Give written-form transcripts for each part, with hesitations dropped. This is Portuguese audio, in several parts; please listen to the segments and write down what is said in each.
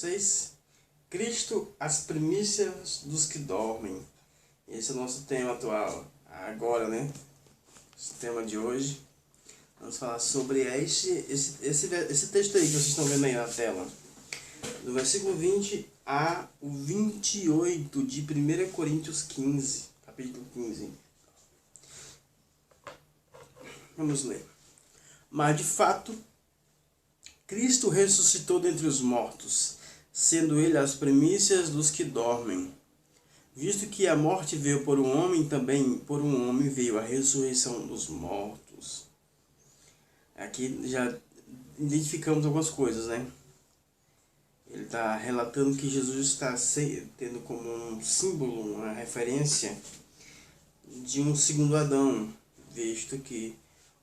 vocês? Cristo, as primícias dos que dormem. Esse é o nosso tema atual, agora, né? Esse tema de hoje. Vamos falar sobre esse texto aí que vocês estão vendo aí na tela. Do versículo 20 a o 28 de 1 Coríntios 15, capítulo 15. Vamos ler. Mas de fato, Cristo ressuscitou dentre os mortos, sendo ele as primícias dos que dormem. Visto que a morte veio por um homem, também por um homem veio a ressurreição dos mortos. Aqui já identificamos algumas coisas, né? Ele está relatando que Jesus está tendo como um símbolo, uma referência de um segundo Adão, visto que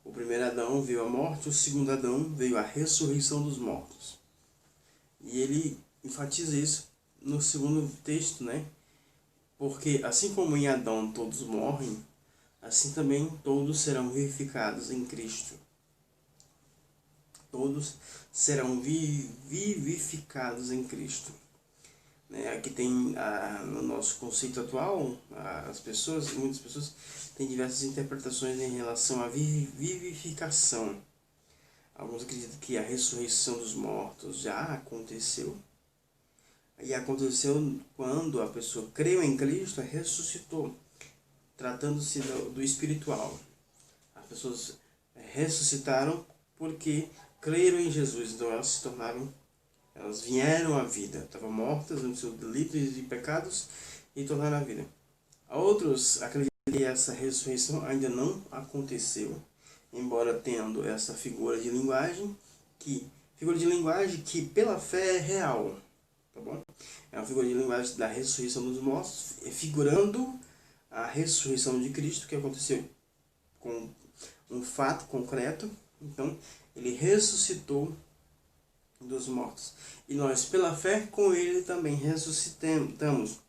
o primeiro Adão veio a morte, o segundo Adão veio a ressurreição dos mortos. E ele enfatiza isso no segundo texto, né? Porque assim como em Adão todos morrem, assim também todos serão vivificados em Cristo. Todos serão vivificados em Cristo. Aqui tem, no nosso conceito atual, muitas pessoas têm diversas interpretações em relação à vivificação. Alguns acreditam que a ressurreição dos mortos já aconteceu. E aconteceu quando a pessoa creu em Cristo, ressuscitou, tratando-se do espiritual. As pessoas ressuscitaram porque creram em Jesus, então elas vieram à vida, estavam mortas nos seus delitos e pecados e tornaram a vida. Outros acreditam que essa ressurreição ainda não aconteceu, embora tendo essa figura de linguagem que pela fé é real, tá bom? É uma figura de linguagem da ressurreição dos mortos, figurando a ressurreição de Cristo que aconteceu com um fato concreto. Então, ele ressuscitou dos mortos. E nós, pela fé, com ele também ressuscitamos.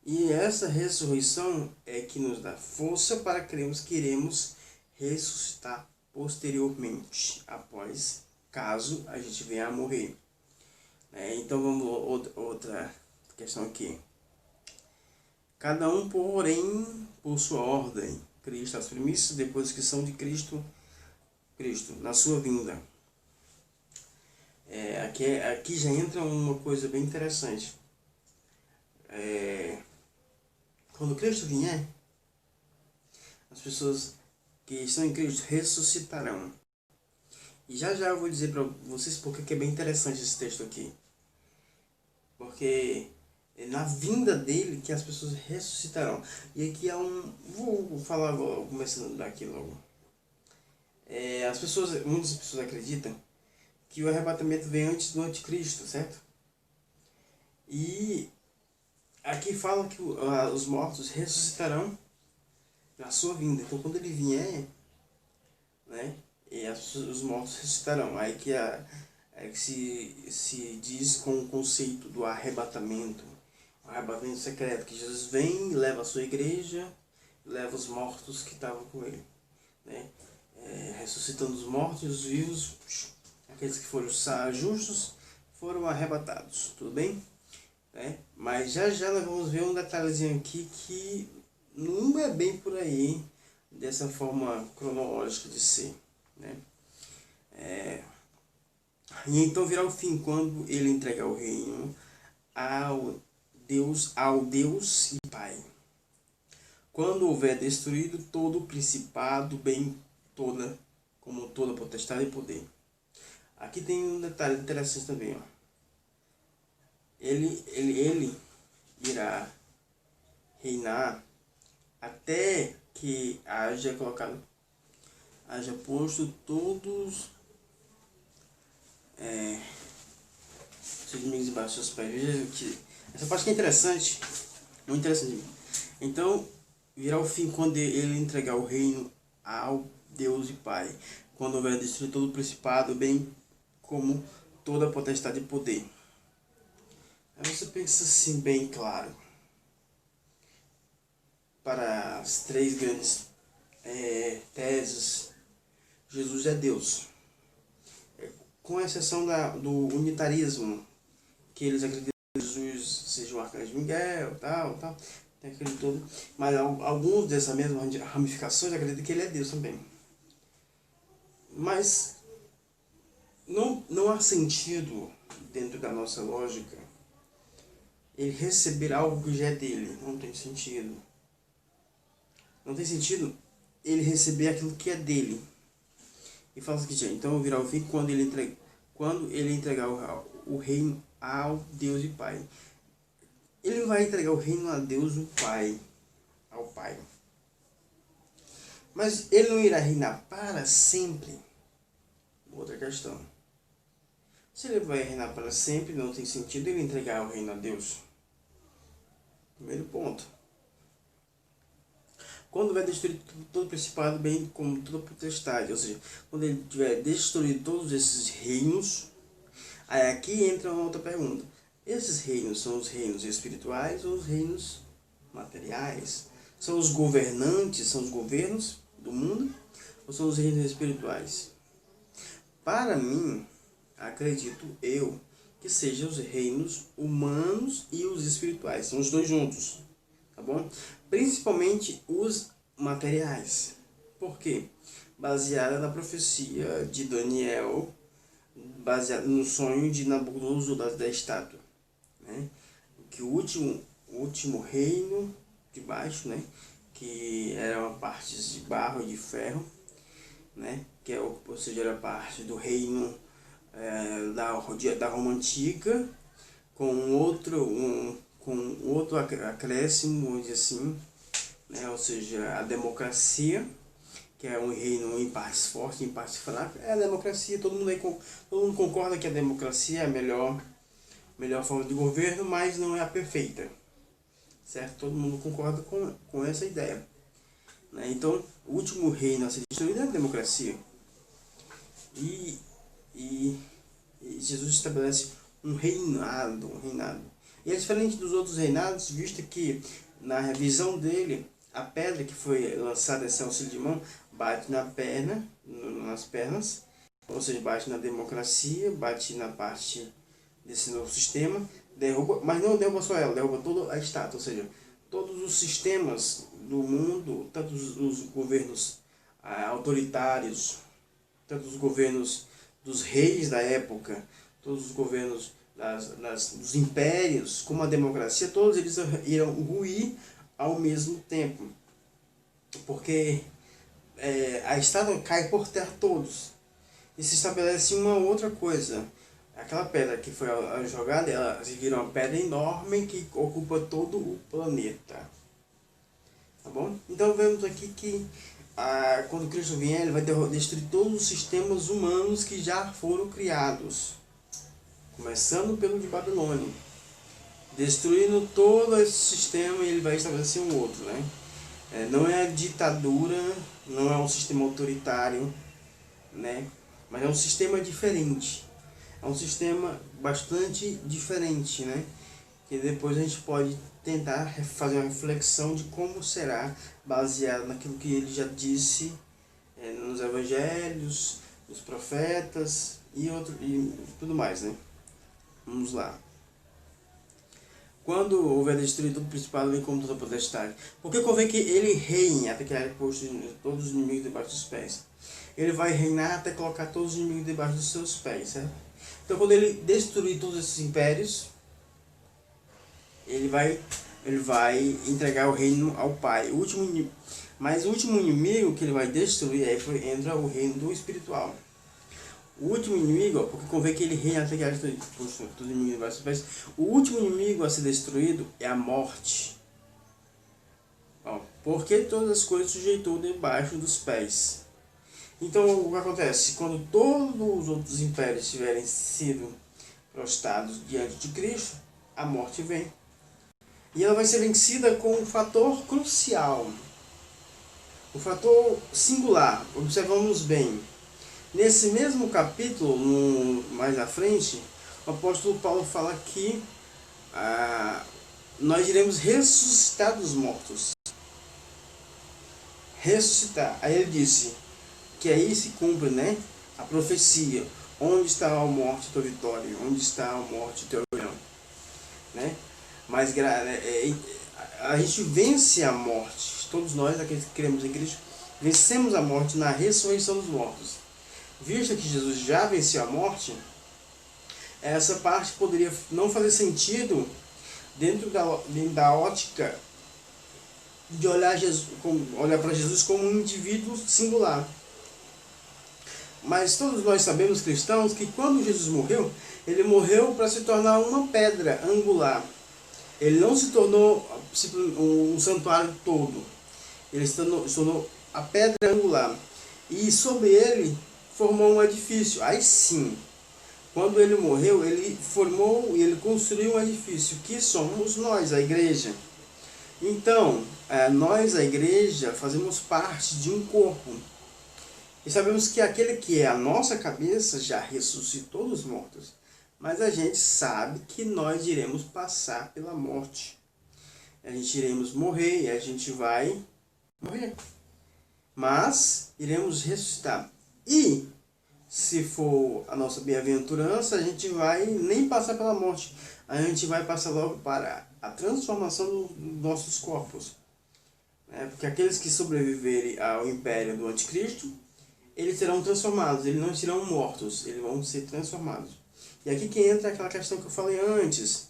E essa ressurreição é que nos dá força para crermos que iremos ressuscitar posteriormente, após, caso a gente venha a morrer. Então, vamos outra questão aqui. Cada um, porém, por sua ordem. Cristo as primícias, depois que são de Cristo, na sua vinda. Aqui já entra uma coisa bem interessante. Quando Cristo vier, as pessoas que estão em Cristo ressuscitarão. E já eu vou dizer para vocês porque é bem interessante esse texto aqui. Porque é na vinda dele que as pessoas ressuscitarão. E aqui há vou falar agora, começando daqui logo. Muitas pessoas acreditam que o arrebatamento vem antes do anticristo, certo? E aqui fala que os mortos ressuscitarão na sua vinda. Então, quando ele vier, né, os mortos ressuscitarão. Aí que se diz com o conceito do arrebatamento. O arrebatamento secreto, que Jesus vem, leva a sua igreja, leva os mortos que estavam com ele, né? Ressuscitando os mortos e os vivos, aqueles que foram justos foram arrebatados, tudo bem? Mas já nós vamos ver um detalhezinho aqui que não é bem por aí, dessa forma cronológica de ser, né? E então virá o fim quando ele entregar o reino ao Deus e Pai. Quando houver destruído todo o principado, bem como toda potestade e poder. Aqui tem um detalhe interessante também, ó. Ele irá reinar até que haja posto todos seus inimigos debaixo dos seus pés. Veja que essa parte que é interessante, muito interessante. Então, virá o fim quando ele entregar o reino ao Deus e Pai, quando houver destruído todo o principado, bem como toda a potestade e poder. Aí você pensa assim, bem claro, para as três grandes teses, Jesus é Deus, com exceção do unitarismo, que eles acreditam que Jesus seja o arcanjo Miguel, tal, tem aquele todo. Mas alguns dessa mesma ramificações acreditam que ele é Deus também. Mas não há sentido, dentro da nossa lógica, ele receber algo que já é dele. Não tem sentido. Não tem sentido ele receber aquilo que é dele. E fala o seguinte, então virá o fim quando ele entregar o reino ao Deus e Pai. Ele vai entregar o reino a Deus o Pai, ao Pai. Mas ele não irá reinar para sempre. Outra questão. Se ele vai reinar para sempre, não tem sentido ele entregar o reino a Deus. Primeiro ponto. Quando vai destruir todo o principado, bem como toda a potestade, ou seja, quando ele tiver destruído todos esses reinos, aí aqui entra uma outra pergunta. Esses reinos são os reinos espirituais ou os reinos materiais? São os governantes, são os governos do mundo ou são os reinos espirituais? Para mim, acredito eu, que sejam os reinos humanos e os espirituais. São os dois juntos, tá bom? Principalmente os materiais. Por quê? Baseada na profecia de Daniel, baseado no sonho de Nabucodonosor da estátua, né? Que o último reino de baixo, né? Que era partes de barro e de ferro, né? Que é, ou seja, era parte do reino da Roma Antiga, com outro acréscimo, vamos dizer assim, né? Ou seja, a democracia, que é um reino em partes fortes, em partes fracas. É a democracia, todo mundo concorda que a democracia é a melhor forma de governo, mas não é a perfeita, certo? Todo mundo concorda com essa ideia, né? Então, o último reino a ser destruído é a democracia. E Jesus estabelece um reinado. E é diferente dos outros reinados, visto que na visão dele, a pedra que foi lançada, esse auxílio de mão, bate nas pernas, ou seja, bate na democracia, bate na parte desse novo sistema, derruba, mas não derruba só ela, derruba toda a estátua, ou seja, todos os sistemas do mundo, tanto os governos autoritários, tanto os governos dos reis da época, todos os governos dos impérios, como a democracia, todos eles irão ruir ao mesmo tempo, porque a estátua cai por terra todos, e se estabelece uma outra coisa. Aquela pedra que foi jogada, ela vira uma pedra enorme que ocupa todo o planeta, tá bom? Então vemos aqui que quando Cristo vier, ele vai destruir todos os sistemas humanos que já foram criados, começando pelo de Babilônia, destruindo todo esse sistema, e ele vai estabelecer um outro, né? Não é ditadura, não é um sistema autoritário, né? Mas é um sistema diferente, é um sistema bastante diferente, né? Que depois a gente pode tentar fazer uma reflexão de como será, baseado naquilo que ele já disse nos evangelhos, nos profetas e tudo mais, né? Vamos lá. Quando houver destruído todo o principado, bem como toda a potestade. Porque convém que ele reine até que ele posto todos os inimigos debaixo dos pés. Ele vai reinar até colocar todos os inimigos debaixo dos seus pés, certo? Então quando ele destruir todos esses impérios, ele vai entregar o reino ao Pai. Mas o último inimigo que ele vai destruir, aí entra o reino do espiritual. O último inimigo, porque convém que ele reine até que haja todos os inimigos debaixo dos pés. O último inimigo a ser destruído é a morte. Porque todas as coisas sujeitou debaixo dos pés. Então o que acontece? Quando todos os outros impérios tiverem sido prostrados diante de Cristo, a morte vem. E ela vai ser vencida com um fator crucial, um fator singular. Observamos bem. Nesse mesmo capítulo, mais à frente, o apóstolo Paulo fala que nós iremos ressuscitar dos mortos. Ressuscitar. Aí ele disse que aí se cumpre, né, a profecia. Onde está a morte, tua vitória? Onde está a morte, teu leão? Né? Mas a gente vence a morte. Todos nós, aqueles que cremos em Cristo, vencemos a morte na ressurreição dos mortos. Visto que Jesus já venceu a morte, essa parte poderia não fazer sentido dentro da ótica de olhar para Jesus como um indivíduo singular. Mas todos nós sabemos, cristãos, que quando Jesus morreu, ele morreu para se tornar uma pedra angular. Ele não se tornou um santuário todo. Ele se tornou a pedra angular. E sobre ele formou um edifício. Aí sim, quando ele morreu, ele formou e ele construiu um edifício, que somos nós, a igreja. Então, nós, a igreja, fazemos parte de um corpo. E sabemos que aquele que é a nossa cabeça já ressuscitou dos mortos. Mas a gente sabe que nós iremos passar pela morte. A gente iremos morrer e a gente vai morrer. Mas iremos ressuscitar. E se for a nossa bem-aventurança, a gente vai nem passar pela morte. A gente vai passar logo para a transformação dos nossos corpos. Porque aqueles que sobreviverem ao império do anticristo, eles serão transformados, eles não serão mortos, eles vão ser transformados. E aqui que entra aquela questão que eu falei antes,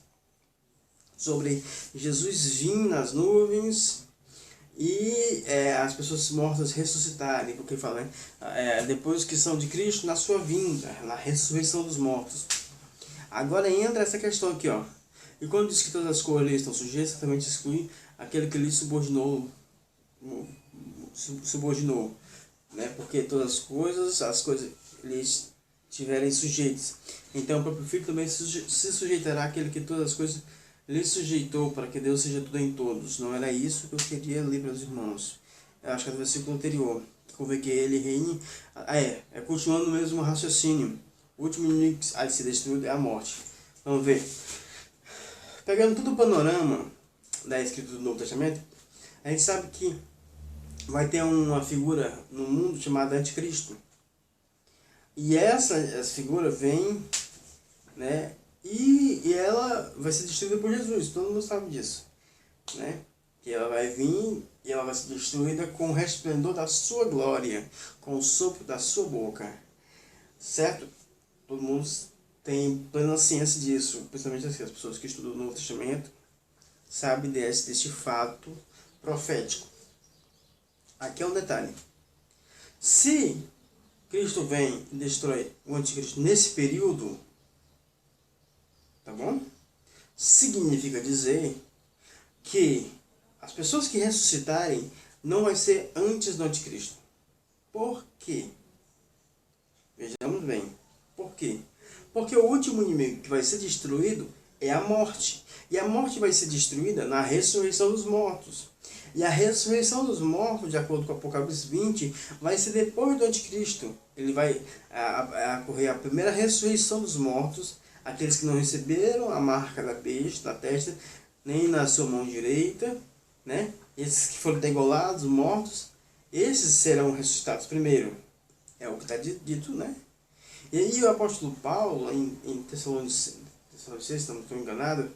sobre Jesus vir nas nuvens e as pessoas mortas ressuscitarem, porque fala, depois que são de Cristo, na sua vinda, na ressurreição dos mortos. Agora entra essa questão aqui, ó. E quando diz que todas as coisas estão sujeitas, certamente exclui aquele que lhe subordinou, né? Porque todas as coisas lhes estiverem sujeitas. Então o próprio Filho também se sujeitará àquele que todas as coisas lhe sujeitou, para que Deus seja tudo em todos. Não era isso que eu queria ler para os irmãos. Eu acho que é do versículo anterior. Convém que ele reine. Continuando o mesmo raciocínio. O último inimigo a ser destruído é a morte. Vamos ver. Pegando todo o panorama da escritura do Novo Testamento, a gente sabe que vai ter uma figura no mundo chamada Anticristo. E essa figura vem, né, e ela vai ser destruída por Jesus, todo mundo sabe disso. Né? Que ela vai vir e ela vai ser destruída com o resplendor da sua glória, com o sopro da sua boca. Certo? Todo mundo tem plena ciência disso, principalmente as pessoas que estudam o Novo Testamento, sabem deste fato profético. Aqui é um detalhe. Se Cristo vem e destrói o anticristo nesse período, tá bom? Significa dizer que as pessoas que ressuscitarem não vai ser antes do anticristo. Por quê? Vejamos bem. Por quê? Porque o último inimigo que vai ser destruído é a morte. E a morte vai ser destruída na ressurreição dos mortos. E a ressurreição dos mortos, de acordo com Apocalipse 20, vai ser depois do anticristo. Ele vai ocorrer a primeira ressurreição dos mortos, aqueles que não receberam a marca da besta, da testa, nem na sua mão direita, né? Esses que foram degolados, mortos, esses serão ressuscitados primeiro. É o que está dito, né? E aí o apóstolo Paulo, em Tessalonicenses, se não estou enganado,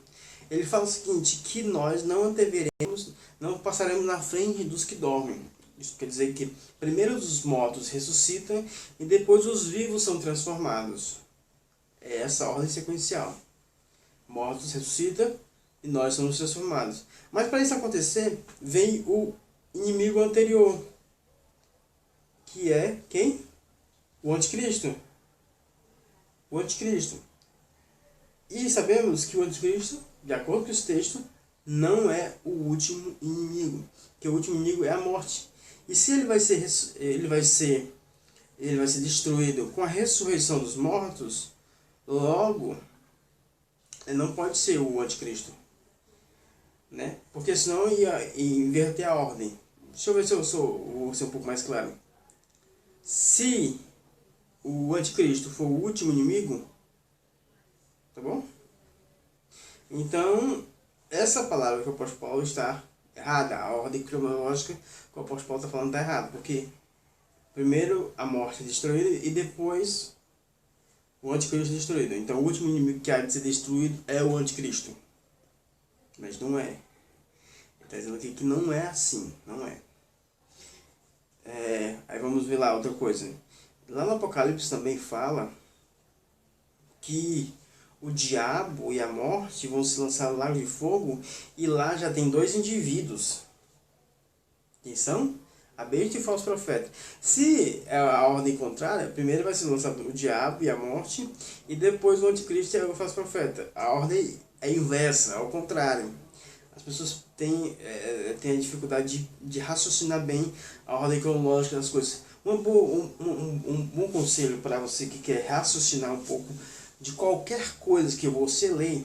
ele fala o seguinte, que nós não anteveremos, não passaremos na frente dos que dormem. Isso quer dizer que primeiro os mortos ressuscitam e depois os vivos são transformados. É essa a ordem sequencial. Mortos ressuscitam e nós somos transformados. Mas para isso acontecer, vem o inimigo anterior, que é quem? O anticristo. O anticristo. E sabemos que o anticristo, de acordo com esse texto, não é o último inimigo, que o último inimigo é a morte. E se ele vai ser destruído com a ressurreição dos mortos, logo ele não pode ser o anticristo, né? Porque senão ia inverter a ordem. Deixa eu ver se eu vou ser um pouco mais claro. Se o anticristo for o último inimigo, tá bom? Então, essa palavra que o apóstolo Paulo está errada. A ordem cronológica que o apóstolo Paulo está falando está errada. Porque primeiro a morte é destruída e depois o anticristo destruído. Então o último inimigo que há de ser destruído é o anticristo. Mas não é. Ele está dizendo aqui que não é assim. Não é. Aí vamos ver lá outra coisa. Lá no Apocalipse também fala que o diabo e a morte vão se lançar no lago de fogo, e lá já tem dois indivíduos. Quem são? A besta e o falso profeta. Se é a ordem contrária, primeiro vai ser lançado o diabo e a morte, e depois o anticristo e o falso profeta. A ordem é inversa, ao contrário. As pessoas têm a dificuldade de raciocinar bem a ordem cronológica das coisas. Um bom conselho para você que quer raciocinar um pouco de qualquer coisa que você lê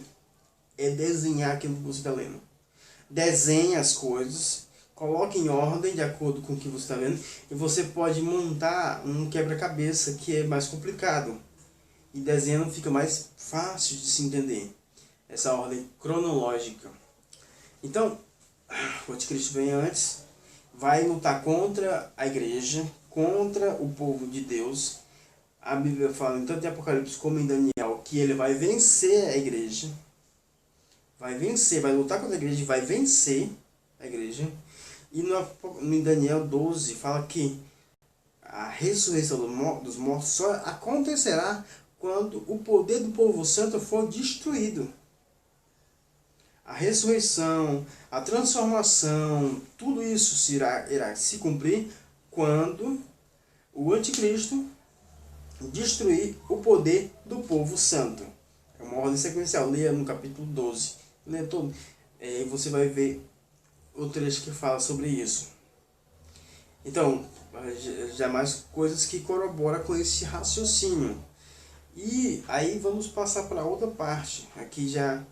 é desenhar aquilo que você está lendo. Desenhe as coisas, coloque em ordem de acordo com o que você está vendo, e você pode montar um quebra-cabeça que é mais complicado. E desenhando fica mais fácil de se entender essa ordem cronológica. Então, o anticristo vem antes, vai lutar contra a igreja, contra o povo de Deus. A Bíblia fala, tanto em Apocalipse como em Daniel, que ele vai vencer a igreja. Vai vencer, vai lutar contra a igreja e vai vencer a igreja. E no Daniel 12 fala que a ressurreição dos mortos só acontecerá quando o poder do povo santo for destruído. A ressurreição, a transformação, tudo isso irá se cumprir quando o anticristo destruir o poder do povo santo. É uma ordem sequencial. Leia no capítulo 12. Leia todo. E você vai ver o trecho que fala sobre isso. Então, já mais coisas que corroboram com esse raciocínio. E aí vamos passar para outra parte. Aqui já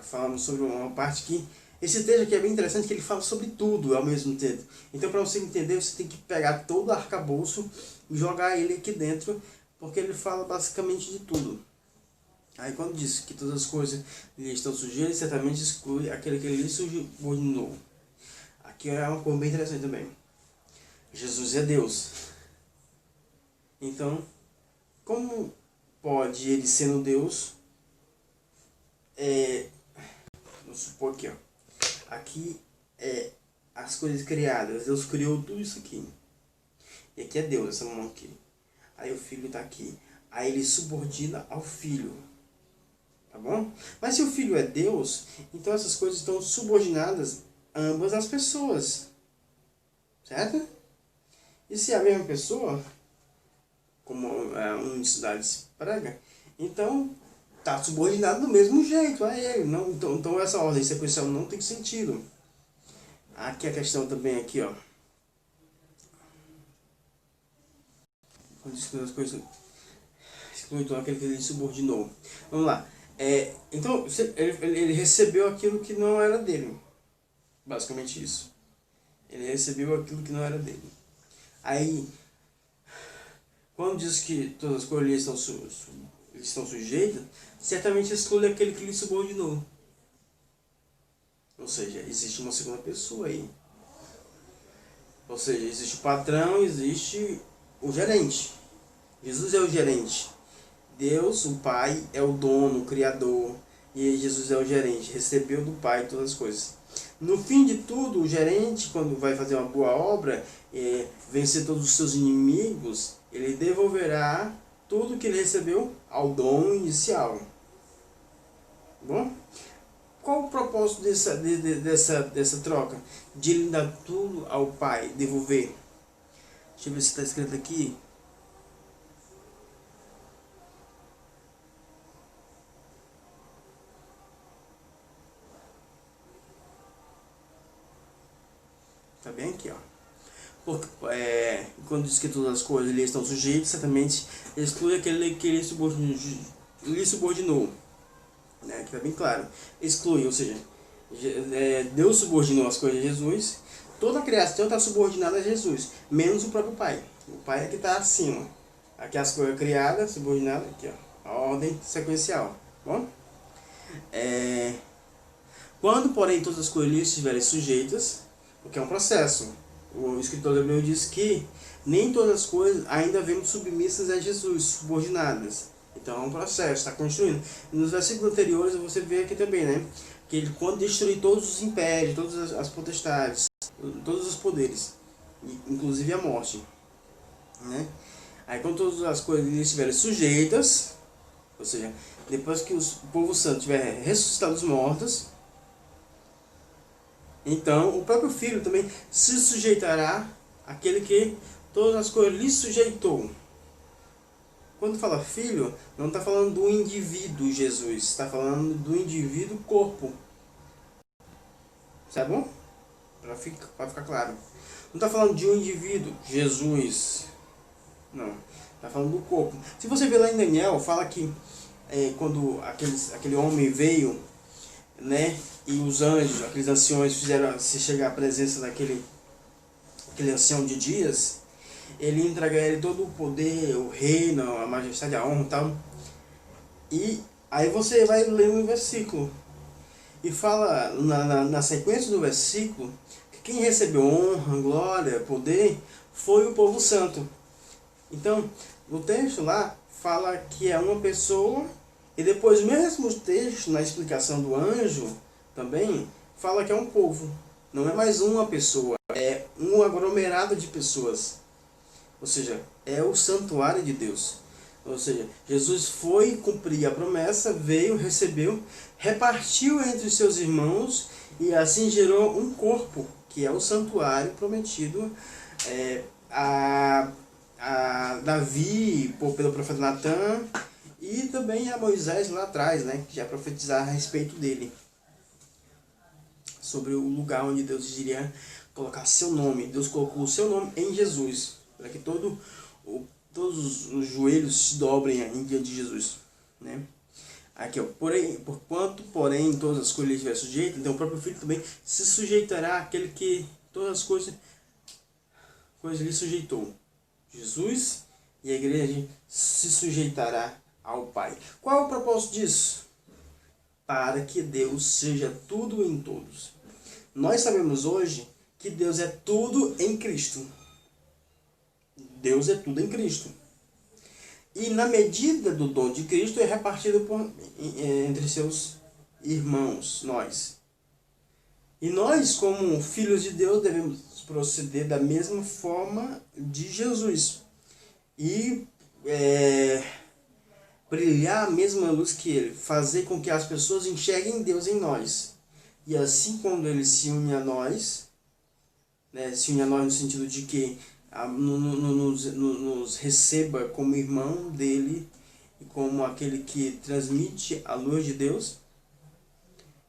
falamos sobre uma parte que... Esse texto aqui é bem interessante, que ele fala sobre tudo ao mesmo tempo. Então, para você entender, você tem que pegar todo o arcabouço e jogar ele aqui dentro, porque ele fala basicamente de tudo. Aí, quando diz que todas as coisas lhe estão sujeitas, certamente exclui aquele que lhe subordinou. Aqui é uma coisa bem interessante também. Jesus é Deus. Então, como pode ele, sendo Deus, vamos supor aqui, ó. Aqui é as coisas criadas. Deus criou tudo isso aqui. E aqui é Deus, essa mão aqui. Aí o filho está aqui. Aí ele subordina ao filho. Tá bom? Mas se o filho é Deus, então essas coisas estão subordinadas ambas as pessoas. Certo? E se é a mesma pessoa, como a universidade se prega, então está subordinado do mesmo jeito a ele. Não, então essa ordem sequencial não tem sentido. Aqui a questão também, aqui, ó. Quando exclui as coisas, exclui então aquele que ele subordinou. Vamos lá. Então, ele recebeu aquilo que não era dele. Basicamente isso. Ele recebeu aquilo que não era dele. Aí, quando diz que todas as coisas estão sujeitas, certamente exclui aquele que lhe subordinou. Ou seja, existe uma segunda pessoa aí. Ou seja, existe o patrão, existe o gerente. Jesus é o gerente. Deus, o Pai, é o dono, o Criador. E Jesus é o gerente. Recebeu do Pai todas as coisas. No fim de tudo, o gerente, quando vai fazer uma boa obra, vencer todos os seus inimigos, ele devolverá tudo que ele recebeu ao dono inicial. Bom? Qual o propósito dessa troca? De ele dar tudo ao Pai, devolver. Deixa eu ver se está escrito aqui. Está bem aqui, ó. Porque, quando diz que todas as coisas lhe estão sujeitas, certamente exclui aquele que lhe subordinou. Né? Aqui está bem claro. Exclui, ou seja, Deus subordinou as coisas a Jesus. Toda a criação está subordinada a Jesus, menos o próprio Pai. O Pai é que está acima. Aqui as coisas criadas, subordinadas, aqui, ó, a ordem sequencial. Bom? Quando, porém, todas as coisas lhe estiverem sujeitas, porque é um processo. O escritor hebreu diz que nem todas as coisas ainda vemos submissas a Jesus, subordinadas. Então é um processo, está construindo. Nos versículos anteriores você vê aqui também, né? Que ele, quando destruir todos os impérios, todas as potestades, todos os poderes, inclusive a morte, né? Aí quando todas as coisas estiverem sujeitas, ou seja, depois que o povo santo tiver ressuscitado dos mortos, então o próprio Filho também se sujeitará àquele que todas as coisas lhe sujeitou. Quando fala filho, não está falando do indivíduo Jesus, está falando do indivíduo corpo. Tá bom? Para ficar claro. Não está falando de um indivíduo, Jesus. Não. Está falando do corpo. Se você ver lá em Daniel, fala que quando aquele homem veio, né, e os anjos, aqueles anciões, fizeram se chegar à presença daquele ancião de dias, ele entrega a ele todo o poder, o reino, a majestade, a honra e tal. E aí você vai ler um versículo. E fala na sequência do versículo que quem recebeu honra, glória, poder foi o povo santo. Então, no texto lá, fala que é uma pessoa, e depois mesmo o texto, na explicação do anjo, também, fala que é um povo. Não é mais uma pessoa, é um aglomerado de pessoas. Ou seja, é o santuário de Deus. Ou seja, Jesus foi cumprir a promessa, veio, recebeu, repartiu entre os seus irmãos e assim gerou um corpo, que é o santuário prometido a Davi pelo profeta Natan e também a Moisés lá atrás, né, que já profetizava a respeito dele, sobre o lugar onde Deus iria colocar seu nome. Deus colocou o seu nome em Jesus, para que todos os joelhos se dobrem em diante de Jesus, né? Aqui, ó, porém, todas as coisas lhe estiver sujeitas, então o próprio Filho também se sujeitará àquele que todas as coisas lhe sujeitou. Jesus e a igreja se sujeitará ao Pai. Qual é o propósito disso? Para que Deus seja tudo em todos. Nós sabemos hoje que Deus é tudo em Cristo. Deus é tudo em Cristo. E na medida do dom de Cristo é repartido entre seus irmãos, nós. E nós, como filhos de Deus, devemos proceder da mesma forma de Jesus. E brilhar a mesma luz que Ele. Fazer com que as pessoas enxerguem Deus em nós. E assim, quando Ele se une a nós, né, se une a nós no sentido de que nos receba como irmão dele e como aquele que transmite a luz de Deus,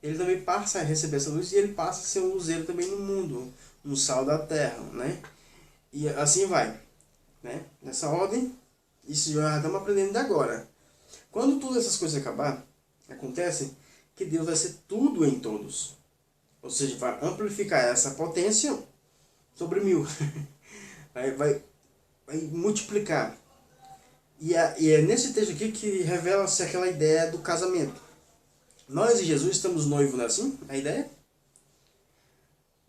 ele também passa a receber essa luz e ele passa a ser um luzeiro também no mundo, um sal da terra, né? E assim vai, né? Nessa ordem, isso já estamos aprendendo agora. Quando todas essas coisas acontecem que Deus vai ser tudo em todos, ou seja, vai amplificar essa potência sobre 1000. Vai multiplicar. E é nesse texto aqui que revela-se aquela ideia do casamento. Nós e Jesus estamos noivos, não é assim? A ideia?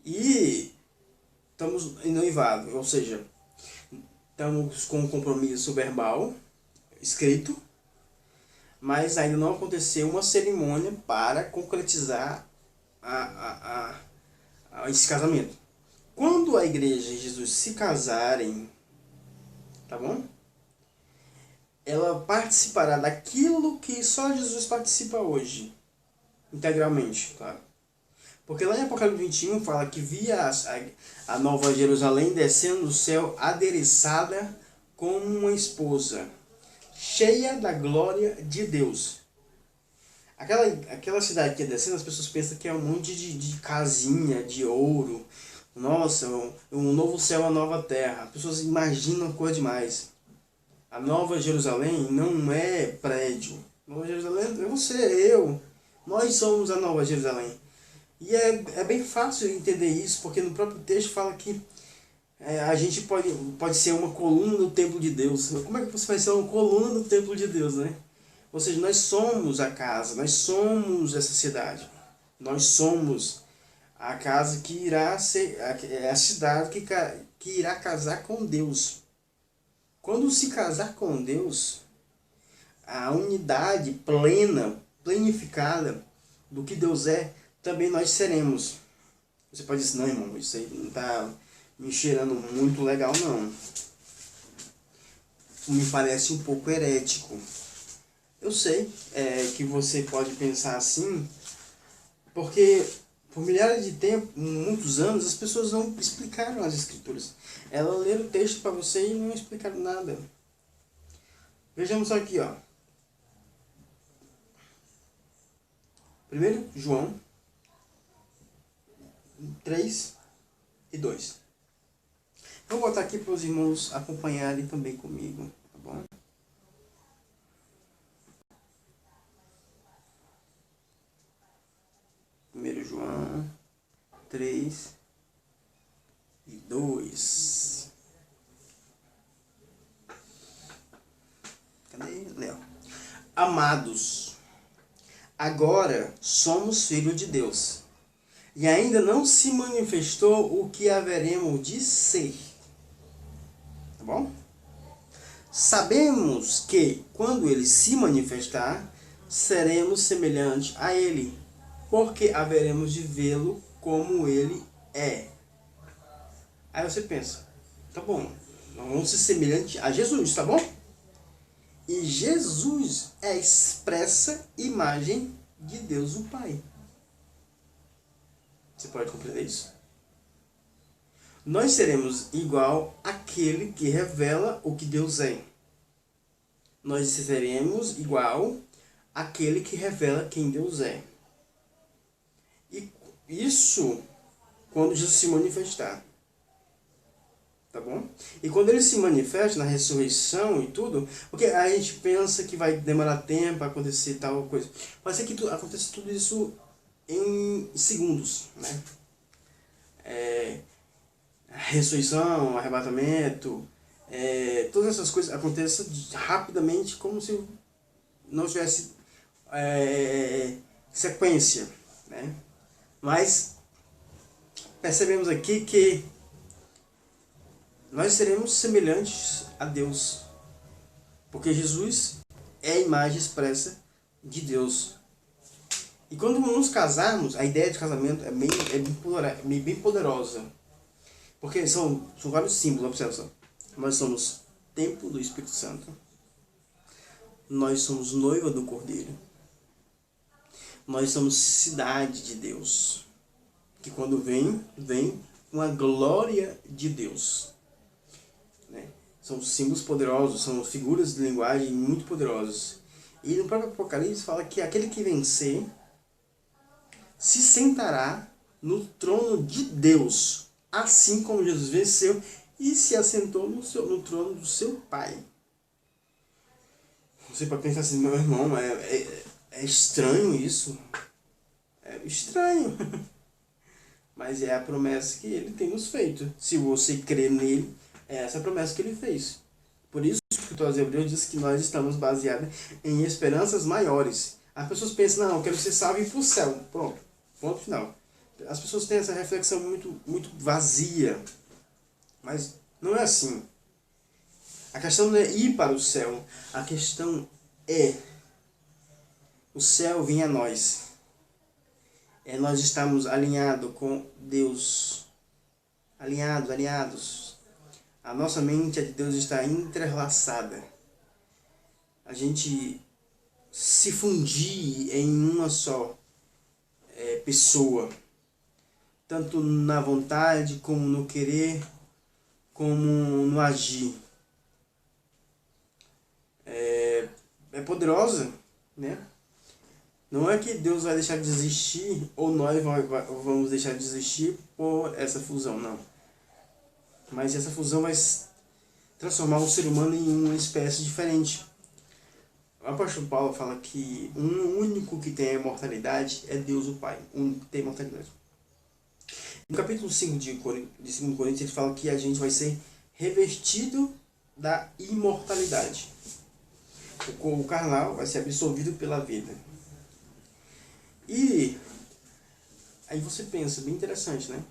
E estamos em noivado, ou seja, estamos com um compromisso verbal, escrito, mas ainda não aconteceu uma cerimônia para concretizar esse casamento. Quando a igreja e Jesus se casarem, tá bom? Ela participará daquilo que só Jesus participa hoje, integralmente, claro. Porque lá em Apocalipse 21 fala que via a nova Jerusalém descendo do céu, adereçada como uma esposa, cheia da glória de Deus. Aquela cidade que ia descendo, as pessoas pensam que é um monte de casinha, de ouro. Nossa, um novo céu, uma nova terra. As pessoas imaginam coisa demais. A Nova Jerusalém não é prédio. Nova Jerusalém é você, eu. Nós somos a Nova Jerusalém. E é bem fácil entender isso, porque no próprio texto fala que a gente pode ser uma coluna do templo de Deus. Como é que você vai ser uma coluna do templo de Deus, né? Ou seja, nós somos a casa, nós somos essa cidade. Nós somos a casa que irá ser, a cidade que irá casar com Deus. Quando se casar com Deus, a unidade plena, planificada do que Deus é, também nós seremos. Você pode dizer, não, irmão, isso aí não está me cheirando muito legal, não. Me parece um pouco herético. Eu sei que você pode pensar assim, porque por milhares de tempo, muitos anos, as pessoas não explicaram as escrituras. Elas leram o texto para você e não explicaram nada. Vejamos aqui, ó. 1 João 3 e 2. Vou botar aqui para os irmãos acompanharem também comigo, tá bom? João 3 e 2. Cadê? Léo. Amados, agora somos filhos de Deus, e ainda não se manifestou o que haveremos de ser. Tá bom? Sabemos que, quando ele se manifestar, seremos semelhantes a ele, porque haveremos de vê-lo como ele é. Aí você pensa, tá bom, nós vamos ser semelhantes a Jesus, tá bom? E Jesus é a expressa imagem de Deus o Pai. Você pode compreender isso? Nós seremos igual àquele que revela o que Deus é. Nós seremos igual àquele que revela quem Deus é. E isso quando Jesus se manifestar. Tá bom? E quando ele se manifesta na ressurreição e tudo, porque a gente pensa que vai demorar tempo para acontecer tal coisa. Pode ser que aconteça tudo isso em segundos, né? A ressurreição, arrebatamento, todas essas coisas acontecem rapidamente, como se não tivesse sequência, né? Mas percebemos aqui que nós seremos semelhantes a Deus, porque Jesus é a imagem expressa de Deus. E quando nos casarmos, a ideia de casamento é bem poderosa, porque são vários símbolos, observa só. Nós somos templo do Espírito Santo, nós somos noiva do Cordeiro, nós somos cidade de Deus, que quando vem com a glória de Deus. São símbolos poderosos, são figuras de linguagem muito poderosas. E no próprio Apocalipse fala que aquele que vencer se sentará no trono de Deus, assim como Jesus venceu e se assentou no trono do seu Pai. Você pode pensar assim, meu irmão, é estranho isso. É estranho. Mas é a promessa que ele tem nos feito. Se você crer nele, é essa promessa que ele fez. Por isso, o escritor aos Hebreus diz que nós estamos baseados em esperanças maiores. As pessoas pensam, não, eu quero ser salvo e ir para o céu. Pronto, ponto final. As pessoas têm essa reflexão muito vazia. Mas não é assim. A questão não é ir para o céu. A questão é o céu vir a nós. Nós estamos alinhados com Deus. Alinhados. A nossa mente, a de Deus, está entrelaçada. A gente se fundir em uma só pessoa. Tanto na vontade, como no querer, como no agir. É poderosa, né? Não é que Deus vai deixar de existir, ou nós vamos deixar de existir por essa fusão, não. Mas essa fusão vai transformar o ser humano em uma espécie diferente. O apóstolo Paulo fala que um único que tem a imortalidade é Deus o Pai. O único que tem a imortalidade. No capítulo 5 de 2 Coríntios, ele fala que a gente vai ser revestido da imortalidade. O carnal vai ser absorvido pela vida. E aí você pensa, bem interessante, né?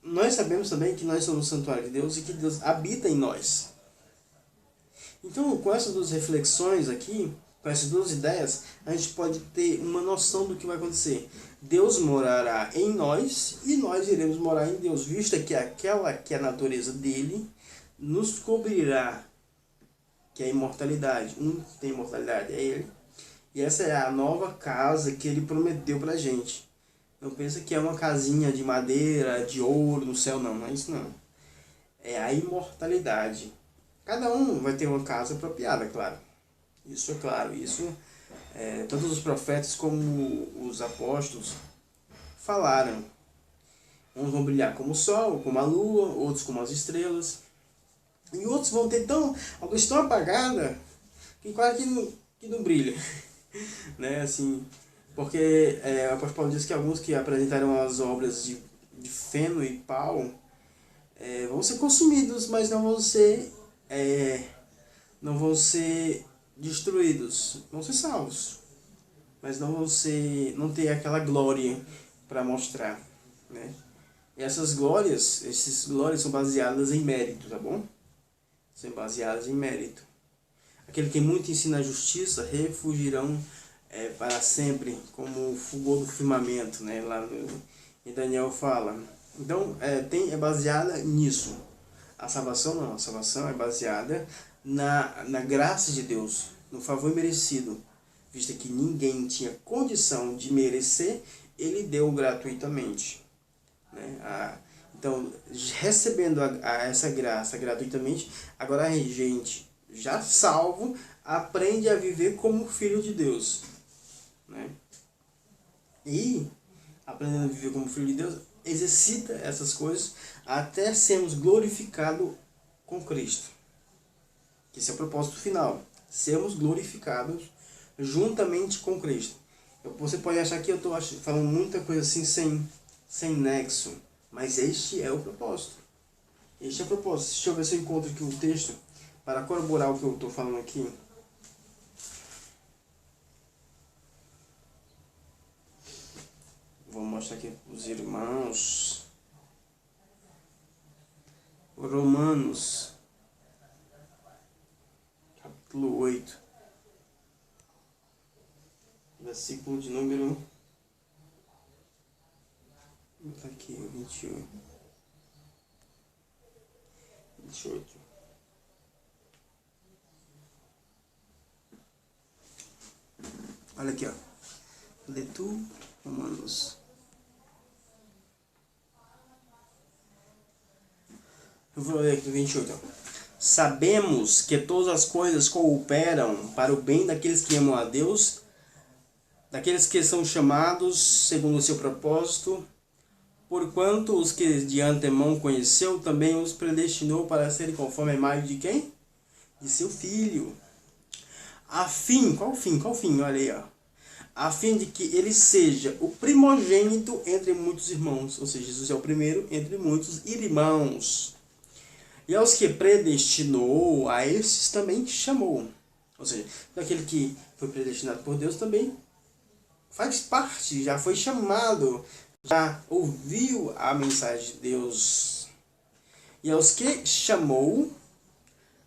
nós sabemos também que nós somos o santuário de Deus e que Deus habita em nós. Então, com essas duas reflexões aqui, com essas duas ideias, a gente pode ter uma noção do que vai acontecer. Deus morará em nós e nós iremos morar em Deus, visto que aquela que é a natureza dele nos cobrirá, que é a imortalidade. Um que tem imortalidade é ele. E essa é a nova casa que ele prometeu pra gente. Não pensa que é uma casinha de madeira, de ouro no céu, não. Não é isso não. É a imortalidade. Cada um vai ter uma casa apropriada, claro. Isso é claro. Isso, tanto os profetas como os apóstolos falaram. Uns vão brilhar como o sol, como a lua, outros como as estrelas. E outros vão ter a luz tão apagada que quase que não brilha. Né? Assim, porque o apóstolo Paulo diz que alguns que apresentaram as obras de feno e pau vão ser consumidos, mas não vão ser destruídos, vão ser salvos, mas não ter aquela glória para mostrar, né? E essas glórias são baseadas em mérito, tá bom? São baseadas em mérito. Aquele que muito ensina a justiça refugirão para sempre, como o fulgor do firmamento, né? Lá em Daniel fala. Então, é baseada nisso. A salvação não, a salvação é baseada na graça de Deus, no favor merecido. Visto que ninguém tinha condição de merecer, ele deu gratuitamente. Né? Então, recebendo essa graça gratuitamente, agora a gente, já salvo, aprende a viver como filho de Deus. Né? E, aprendendo a viver como filho de Deus, exercita essas coisas até sermos glorificados com Cristo. Esse é o propósito final. Sermos glorificados juntamente com Cristo. Você pode achar que eu estou falando muita coisa assim sem nexo. Mas este é o propósito. Este é o propósito. Deixa eu ver se eu encontro aqui um texto para corroborar o que eu estou falando aqui. Vou mostrar aqui para os irmãos. Romanos, capítulo 8, versículo de número... Tá aqui, 28. Olha aqui, ó. Lê tu, Romanos. Eu vou ler aqui 28. Ó. Sabemos que todas as coisas cooperam para o bem daqueles que amam a Deus, daqueles que são chamados segundo o seu propósito. Porquanto os que de antemão conheceu, também os predestinou para serem conforme a imagem de quem? De seu Filho. A fim, qual fim? Olha aí, ó. A fim de que ele seja o primogênito entre muitos irmãos. Ou seja, Jesus é o primeiro entre muitos irmãos. E aos que predestinou, a esses também chamou. Ou seja, daquele que foi predestinado por Deus também faz parte, já foi chamado, já ouviu a mensagem de Deus. E aos que chamou,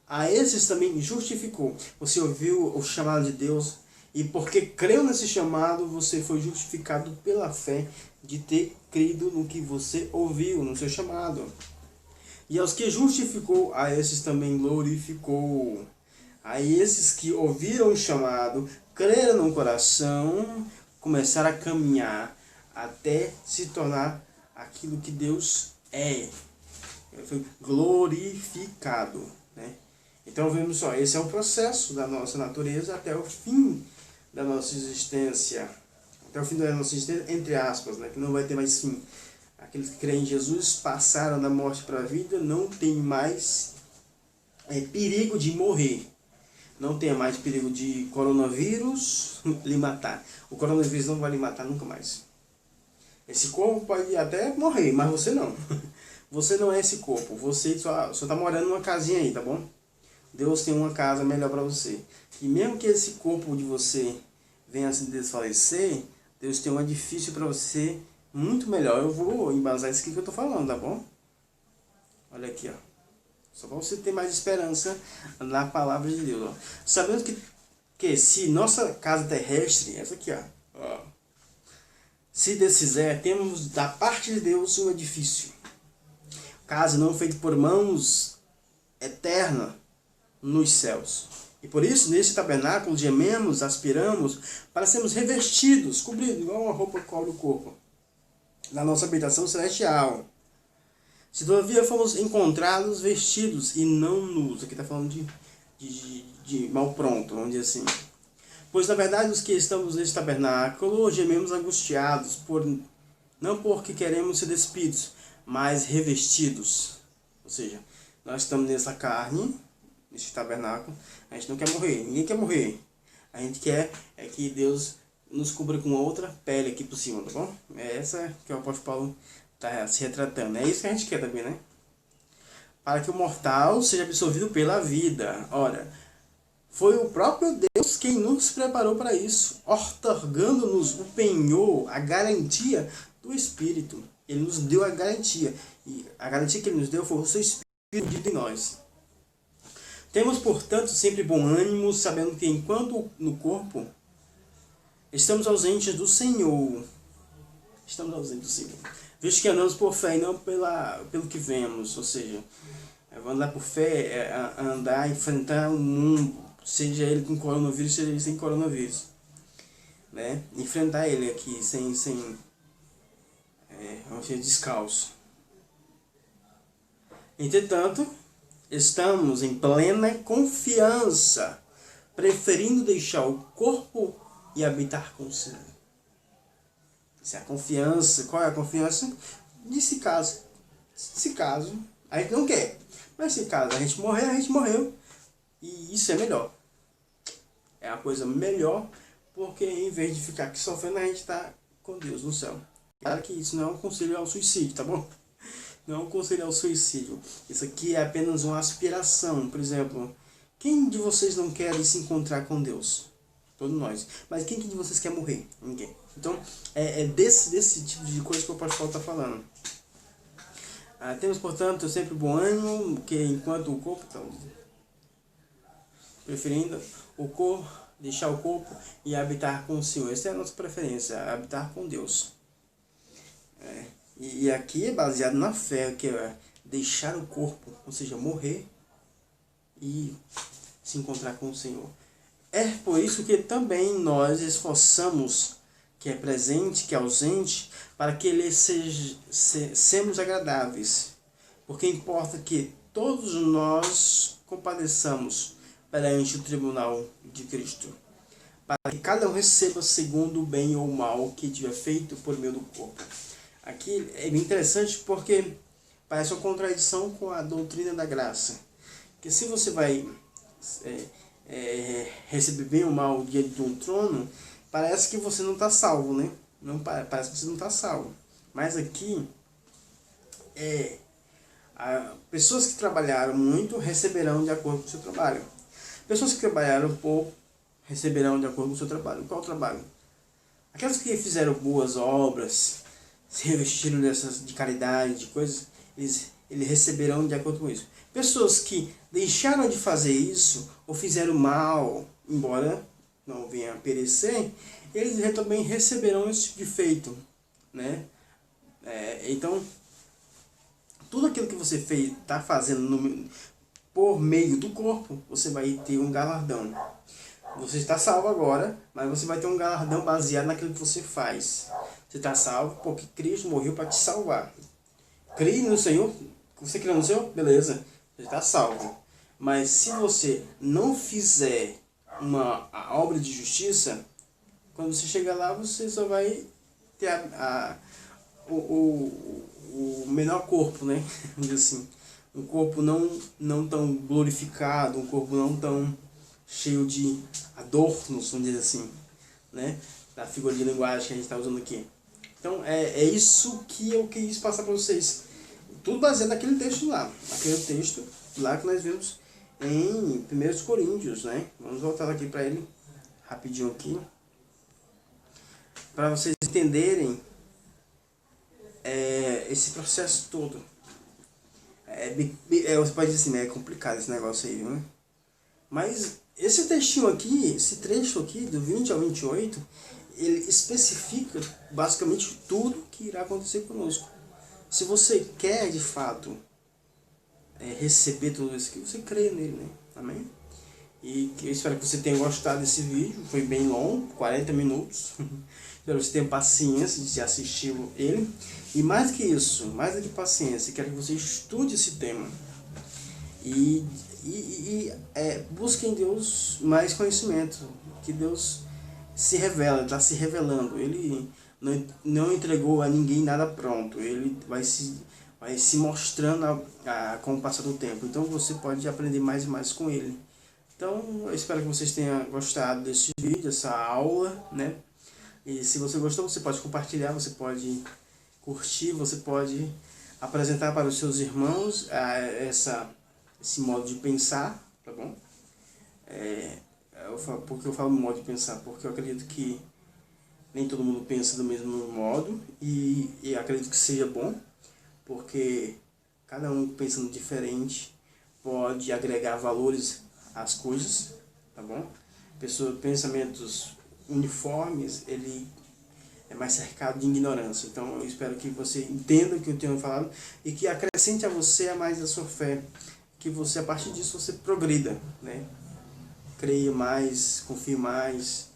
a esses também justificou. Você ouviu o chamado de Deus e porque creu nesse chamado, você foi justificado pela fé de ter crido no que você ouviu, no seu chamado. E aos que justificou, a esses também glorificou. A esses que ouviram o chamado, creram no coração, começaram a caminhar até se tornar aquilo que Deus é. Ele foi glorificado. Né? Então vemos só, esse é o processo da nossa natureza até o fim da nossa existência. Até o fim da nossa existência, entre aspas, né? Que não vai ter mais fim. Aqueles que creem em Jesus passaram da morte para a vida, não tem mais perigo de morrer. Não tem mais perigo de coronavírus lhe matar. O coronavírus não vai lhe matar nunca mais. Esse corpo pode até morrer, mas você não. Você não é esse corpo. Você só está morando numa casinha aí, tá bom? Deus tem uma casa melhor para você. E mesmo que esse corpo de você venha a se desfalecer, Deus tem um edifício para você muito melhor. Eu vou embasar isso aqui que eu tô falando, tá bom? Olha aqui, ó. Só para você ter mais esperança na palavra de Deus, ó. Sabendo que se nossa casa terrestre, essa aqui, ó, se Deus quiser, temos da parte de Deus um edifício. Casa não feito por mãos, eterna nos céus. E por isso, nesse tabernáculo, gememos, aspiramos, para sermos revestidos, cobridos, igual uma roupa que cobre o corpo, na nossa habitação celestial. Se todavia fomos encontrados vestidos e não nus, aqui está falando de mal pronto, vamos dizer assim. Pois na verdade os que estamos nesse tabernáculo gememos angustiados, não porque queremos ser despidos, mas revestidos. Ou seja, nós estamos nessa carne, nesse tabernáculo, a gente não quer morrer, ninguém quer morrer. A gente quer que Deus nos cubra com outra pele aqui por cima, tá bom? É essa que o apóstolo Paulo está se retratando. É isso que a gente quer também, né? Para que o mortal seja absorvido pela vida. Ora, foi o próprio Deus quem nos preparou para isso, otorgando-nos o penhor, a garantia do Espírito. Ele nos deu a garantia. E a garantia que ele nos deu foi o seu Espírito em nós. Temos, portanto, sempre bom ânimo, sabendo que enquanto no corpo estamos ausentes do Senhor. Estamos ausentes do Senhor. Visto que andamos por fé e não pelo que vemos. Ou seja, andar por fé é andar, enfrentar o mundo, seja ele com coronavírus, seja ele sem coronavírus. Né? Enfrentar ele aqui vamos dizer, descalço. Entretanto, estamos em plena confiança, preferindo deixar o corpo e habitar com o Senhor. Essa é a confiança. Qual é a confiança? Se caso a gente não quer, mas se caso a gente morrer, a gente morreu. E isso é melhor. É a coisa melhor, porque em vez de ficar aqui sofrendo, a gente está com Deus no céu. Claro que isso não é um conselho ao suicídio, tá bom? Não é um conselho ao suicídio. Isso aqui é apenas uma aspiração. Por exemplo, quem de vocês não quer se encontrar com Deus? Todos nós. Mas quem de vocês quer morrer? Ninguém. Então, é desse tipo de coisa que o apóstolo está falando. Temos, portanto, sempre bom ânimo, que enquanto o corpo está preferindo o corpo, deixar o corpo e habitar com o Senhor. Essa é a nossa preferência, habitar com Deus. E aqui é baseado na fé, que é deixar o corpo, ou seja, morrer e se encontrar com o Senhor. É por isso que também nós esforçamos, que é presente, que é ausente, para que ele sejamos agradáveis. Porque importa que todos nós compadeçamos perante o tribunal de Cristo, para que cada um receba segundo o bem ou o mal que tiver feito por meio do corpo. Aqui é bem interessante porque parece uma contradição com a doutrina da graça. Que se você vai receber bem ou mal diante de um trono, parece que você não está salvo, né? Não, parece que você não está salvo. Mas aqui, pessoas que trabalharam muito receberão de acordo com o seu trabalho. Pessoas que trabalharam pouco receberão de acordo com o seu trabalho. Qual trabalho? Aquelas que fizeram boas obras, se revestiram de caridade, de coisas, eles receberão de acordo com isso. Pessoas que deixaram de fazer isso ou fizeram mal, embora não venha a perecer, eles também receberão esse tipo de feito, né? Então, tudo aquilo que você está fazendo por meio do corpo, você vai ter um galardão. Você está salvo agora, mas você vai ter um galardão baseado naquilo que você faz. Você está salvo porque Cristo morreu para te salvar. Crie no Senhor. Você crê no Senhor? Beleza. Você está salvo. Mas se você não fizer a obra de justiça, quando você chegar lá, você só vai ter o menor corpo, né? Vamos dizer assim. Um corpo não tão glorificado, um corpo não tão cheio de adornos, vamos dizer assim, né? Da figura de linguagem que a gente está usando aqui. Então, é isso que eu quis passar para vocês. Tudo baseado naquele texto lá. Aquele texto lá que nós vimos em 1 Coríntios, né? Vamos voltar aqui para ele, rapidinho aqui. Para vocês entenderem esse processo todo. Você pode dizer assim, né, é complicado esse negócio aí, né? Mas esse textinho aqui, esse trecho aqui, do 20 ao 28, ele especifica basicamente tudo que irá acontecer conosco. Se você quer de fato receber tudo isso aqui, você crê nele, né? Amém? E eu espero que você tenha gostado desse vídeo. Foi bem longo, 40 minutos. Espero que você tenha paciência de assistir ele. E mais do que isso, mais do que paciência, quero que você estude esse tema. E busque em Deus mais conhecimento. Que Deus se revela, está se revelando. Ele não entregou a ninguém nada pronto. Ele vai se mostrando com o passar do tempo. Então você pode aprender mais e mais com ele. Então, eu espero que vocês tenham gostado desse vídeo, dessa aula, né? E se você gostou, você pode compartilhar, você pode curtir, você pode apresentar para os seus irmãos esse modo de pensar, tá bom? Porque eu falo modo de pensar? Porque eu acredito que nem todo mundo pensa do mesmo modo e acredito que seja bom, porque cada um pensando diferente pode agregar valores às coisas, tá bom? Pensamentos uniformes, ele é mais cercado de ignorância. Então eu espero que você entenda o que eu tenho falado e que acrescente a você a mais a sua fé, que você, a partir disso, você progrida, né? Creia mais, confie mais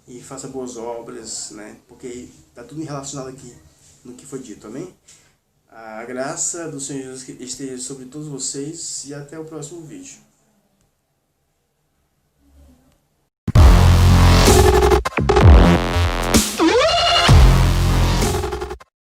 e faça boas obras, né? Porque está tudo relacionado aqui no que foi dito, amém? A graça do Senhor Jesus esteja sobre todos vocês e até o próximo vídeo.